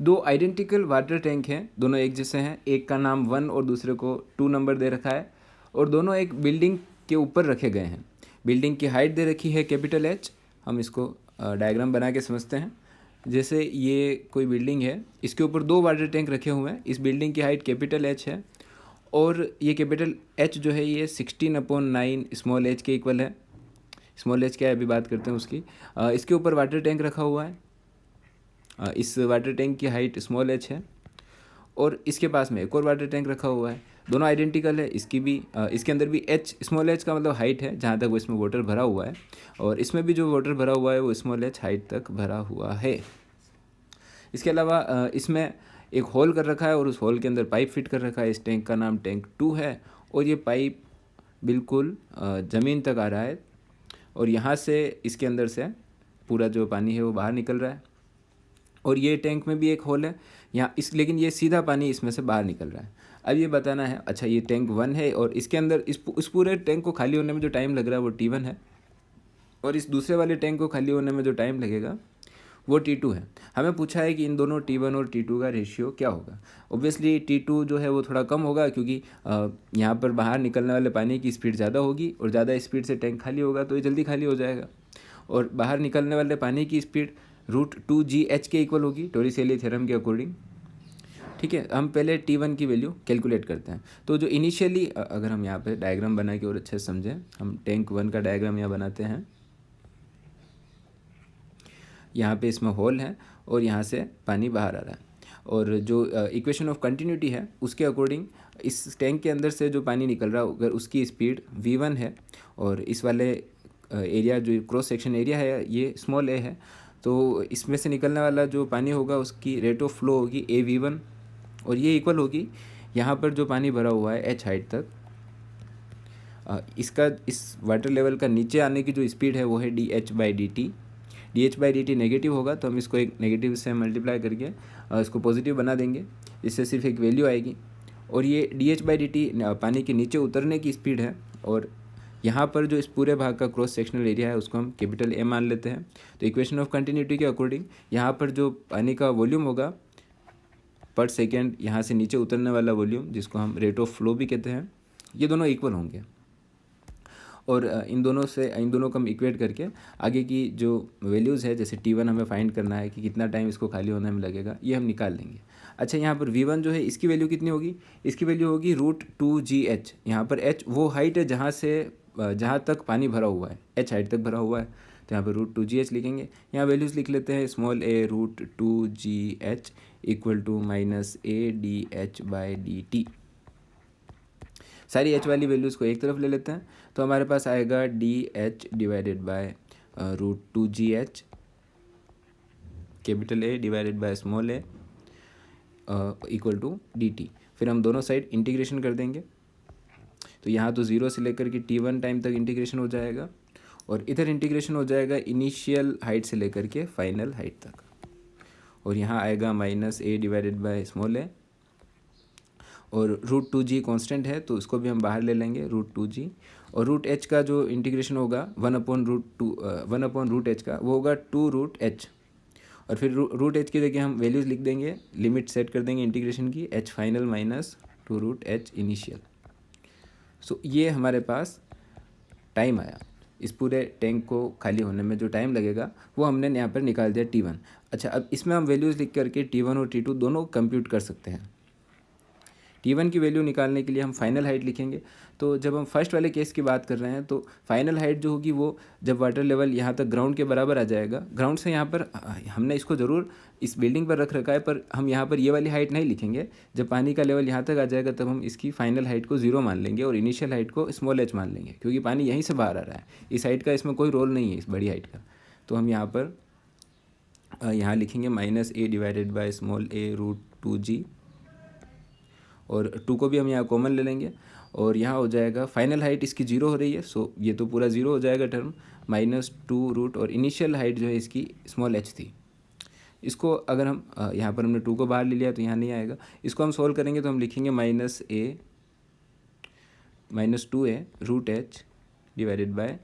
दो identical water tank हैं, दोनों एक जैसे हैं, एक का नाम 1 और दूसरे को 2 नंबर दे रखा है और दोनों एक बिल्डिंग के ऊपर रखे गए हैं। बिल्डिंग की हाइट दे रखी है कैपिटल एच। हम इसको डायग्राम बना के समझते हैं। जैसे ये कोई बिल्डिंग है, इसके ऊपर दो वाटर टैंक रखे हुए हैं। इस बिल्डिंग की हाइट कैपिटल एच है और ये कैपिटल एच जो है ये 16/9 स्मॉल एच के इक्वल है। स्मॉल एच क्या है अभी बात करते हैं उसकी। इसके ऊपर वाटर टैंक रखा हुआ है। इस वाटर टैंक की हाइट स्मॉल एच है और इसके पास में एक और वाटर टैंक रखा हुआ है। दोनों आइडेंटिकल है। इसकी भी इसके अंदर भी एच, स्मॉल एच का मतलब हाइट है जहाँ तक वो इसमें वाटर भरा हुआ है, और इसमें भी जो वाटर भरा हुआ है वो स्मॉल एच हाइट तक भरा हुआ है। इसके अलावा इसमें एक होल कर रखा है और उस होल के अंदर पाइप फिट कर रखा है। इस टैंक का नाम टैंक 2 है और ये पाइप बिल्कुल ज़मीन तक आ रहा है और यहाँ से इसके अंदर से पूरा जो पानी है वो बाहर निकल रहा है। और ये टैंक में भी एक होल है यहाँ लेकिन ये सीधा पानी इसमें से बाहर निकल रहा है। अब ये बताना है, अच्छा ये टैंक 1 है और इसके अंदर इस पूरे टैंक को खाली होने में जो टाइम लग रहा है वो T1 है और इस दूसरे वाले टैंक को खाली होने में जो टाइम लगेगा वो T2 है। हमें पूछा है कि इन दोनों T1 और T2 का रेशियो क्या होगा। ऑब्वियसली T2 जो है वो थोड़ा कम होगा क्योंकि यहाँ पर बाहर निकलने वाले पानी की स्पीड ज़्यादा होगी और ज़्यादा स्पीड से टैंक खाली होगा तो ये जल्दी खाली हो जाएगा। और बाहर निकलने वाले पानी की स्पीड √2GH के इक्वल होगी टोरिसेली थ्योरम के अकॉर्डिंग। ठीक है, हम पहले T1 की वैल्यू कैलकुलेट करते हैं। तो जो इनिशियली अगर हम यहाँ पे डायग्राम बना के और अच्छे से समझें, हम टैंक 1 का डायग्राम यहाँ बनाते हैं। यहाँ पे इसमें होल है और यहाँ से पानी बाहर आ रहा है और जो इक्वेशन ऑफ कंटिन्यूटी है उसके अकॉर्डिंग इस टैंक के अंदर से जो पानी निकल रहा है अगर उसकी स्पीड V1 है और इस वाले एरिया जो क्रॉस सेक्शन एरिया है ये स्मॉल a है, तो इसमें से निकलने वाला जो पानी होगा उसकी रेट ऑफ फ्लो होगी AV1 और ये इक्वल होगी यहाँ पर जो पानी भरा हुआ है H हाइट तक। इसका इस वाटर लेवल का नीचे आने की जो स्पीड है वो है DH/dt। DH/dt नेगेटिव होगा तो हम इसको एक नेगेटिव से मल्टीप्लाई करके इसको पॉजिटिव बना देंगे, इससे सिर्फ एक वैल्यू आएगी। और ये DH/dt पानी के नीचे उतरने की स्पीड है और यहाँ पर जो इस पूरे भाग का क्रॉस सेक्शनल एरिया है उसको हम कैपिटल A मान लेते हैं। तो इक्वेशन ऑफ कंटिन्यूटी के अकॉर्डिंग यहाँ पर जो पानी का वॉल्यूम होगा पर सेकेंड, यहाँ से नीचे उतरने वाला वॉल्यूम जिसको हम रेट ऑफ फ्लो भी कहते हैं, ये दोनों इक्वल होंगे। और इन दोनों को हम इक्वेट करके आगे की जो वैल्यूज़ है, जैसे T1 हमें फाइंड करना है कि कितना टाइम इसको खाली होने में लगेगा, ये हम निकाल लेंगे। अच्छा, यहाँ पर V1 जो है इसकी वैल्यू कितनी होगी, इसकी वैल्यू होगी √2GH। यहाँ पर H वो हाइट है जहाँ तक पानी भरा हुआ है, H हाइट तक भरा हुआ है, तो यहाँ पर √2GH लिखेंगे। यहाँ वैल्यूज़ लिख लेते हैं, small a √2GH equal to -ADH/dt। सारी H वाली वैल्यूज़ को एक तरफ ले लेते हैं तो हमारे पास आएगा DH/√2GH capital A divided by small a equal to dt। फिर हम दोनों साइड इंटीग्रेशन कर देंगे तो यहाँ तो 0 से लेकर के T1 टाइम तक इंटीग्रेशन हो जाएगा और इधर इंटीग्रेशन हो जाएगा इनिशियल हाइट से लेकर के फाइनल हाइट तक, और यहाँ आएगा -a divided by small a और √2g कांस्टेंट है तो उसको भी हम बाहर ले लेंगे √2g। और √h का जो इंटीग्रेशन होगा 1/√h का वो होगा 2√h और फिर √h की जगह हम वैल्यूज़ लिख देंगे, लिमिट सेट कर देंगे इंटीग्रेशन की, h final minus 2√h initial. So ये हमारे पास टाइम आया। इस पूरे टैंक को खाली होने में जो टाइम लगेगा वो हमने यहाँ पर निकाल दिया T1। अच्छा, अब इसमें हम वैल्यूज़ लिख करके T1 और T2 दोनों कंप्यूट कर सकते हैं। T1 की वैल्यू निकालने के लिए हम फाइनल हाइट लिखेंगे। तो जब हम फर्स्ट वाले केस की बात कर रहे हैं तो फाइनल हाइट जो होगी वो जब वाटर लेवल यहाँ तक ग्राउंड के बराबर आ जाएगा, ग्राउंड से यहाँ पर हमने इसको ज़रूर इस बिल्डिंग पर रख रखा है पर हम यहाँ पर ये वाली हाइट नहीं लिखेंगे। जब पानी का लेवल यहाँ तक आ जाएगा तब हम इसकी फाइनल हाइट को 0 मान लेंगे और इनिशियल हाइट को स्मॉल h मान लेंगे क्योंकि पानी यहीं से बाहर आ रहा है, इस हाइट का इसमें कोई रोल नहीं है, इस बड़ी हाइट का। तो हम यहाँ पर यहाँ लिखेंगे -a divided by small a √2g और 2 को भी हम यहाँ कॉमन ले लेंगे और यहाँ हो जाएगा फाइनल हाइट इसकी 0 हो रही है, सो ये तो पूरा 0 हो जाएगा टर्म, -2 और इनिशियल हाइट जो है इसकी स्मॉल h थी। इसको अगर हम यहाँ पर हमने 2 को बाहर ले लिया तो यहाँ नहीं आएगा। इसको हम सॉल्व करेंगे तो हम लिखेंगे -2a √h divided by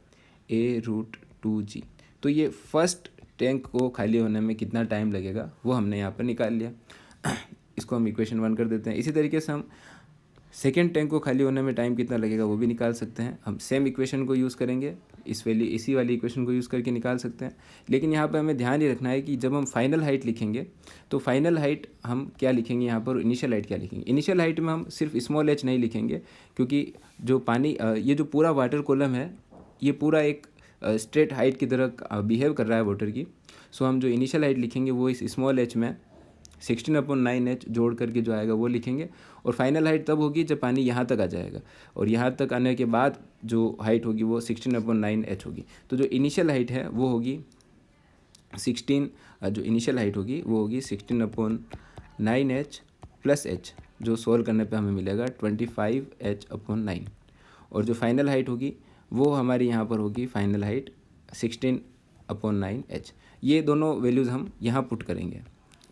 a √2g। तो ये फर्स्ट टैंक को खाली होने में कितना टाइम लगेगा वो हमने यहाँ पर निकाल लिया। इसको हम इक्वेशन 1 कर देते हैं। इसी तरीके से हम सेकेंड टैंक को खाली होने में टाइम कितना लगेगा वो भी निकाल सकते हैं। हम सेम इक्वेशन को यूज़ करेंगे, इसी वाली इक्वेशन को यूज़ करके निकाल सकते हैं। लेकिन यहाँ पर हमें ध्यान ये रखना है कि जब हम फाइनल हाइट लिखेंगे तो फाइनल हाइट हम क्या लिखेंगे यहाँ पर, इनिशियल हाइट क्या लिखेंगे। इनिशियल हाइट में हम सिर्फ स्मॉल h नहीं लिखेंगे, क्योंकि जो पानी ये जो पूरा वाटर कॉलम है ये पूरा एक स्ट्रेट हाइट की तरह बिहेव कर रहा है वाटर की। सो हम जो इनिशियल हाइट लिखेंगे वो इस स्मॉल h में 16/9h जोड़ करके जो आएगा वो लिखेंगे। और फाइनल हाइट तब होगी जब पानी यहाँ तक आ जाएगा, और यहाँ तक आने के बाद जो हाइट होगी वो 16/9h होगी। तो जो इनिशियल हाइट है वो होगी 16/9h प्लस h, जो सोल्व करने पे हमें मिलेगा 25h/9। और जो फाइनल हाइट होगी वो हमारी यहाँ पर होगी फाइनल हाइट 16/9h। ये दोनों वैल्यूज़ हम यहाँ पुट करेंगे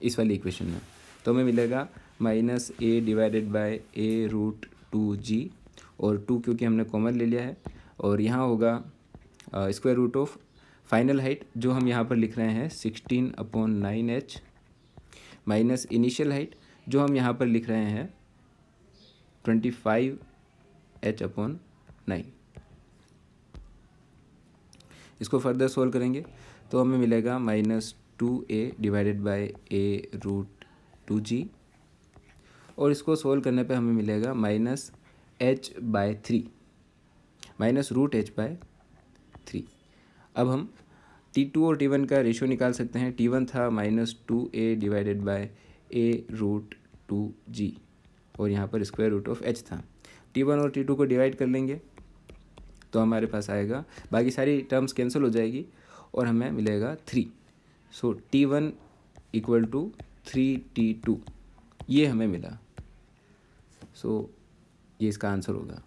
इस वाली इक्वेशन में, तो हमें मिलेगा -a डिवाइडेड बाय a√2g, और 2 क्योंकि हमने कॉमन ले लिया है, और यहाँ होगा square root of final height जो हम यहाँ पर लिख रहे हैं 16/9h माइनस इनिशियल हाइट जो हम यहाँ पर लिख रहे हैं 25h/9। इसको फर्दर सोल्व करेंगे तो हमें मिलेगा -2a डिवाइडेड बाय a√2g, और इसको सोल्व करने पे हमें मिलेगा -h/3 -√h/3। अब हम T2 और T1 का रेशियो निकाल सकते हैं। T1 था -2a डिवाइडेड बाय a√2g, और यहाँ पर स्क्वायर रूट ऑफ h था। T1 और T2 को डिवाइड कर लेंगे तो हमारे पास आएगा, बाकी सारी टर्म्स कैंसिल हो जाएगी और हमें मिलेगा 3। सो T1 = 3T2 ये हमें मिला। सो ये इसका आंसर होगा।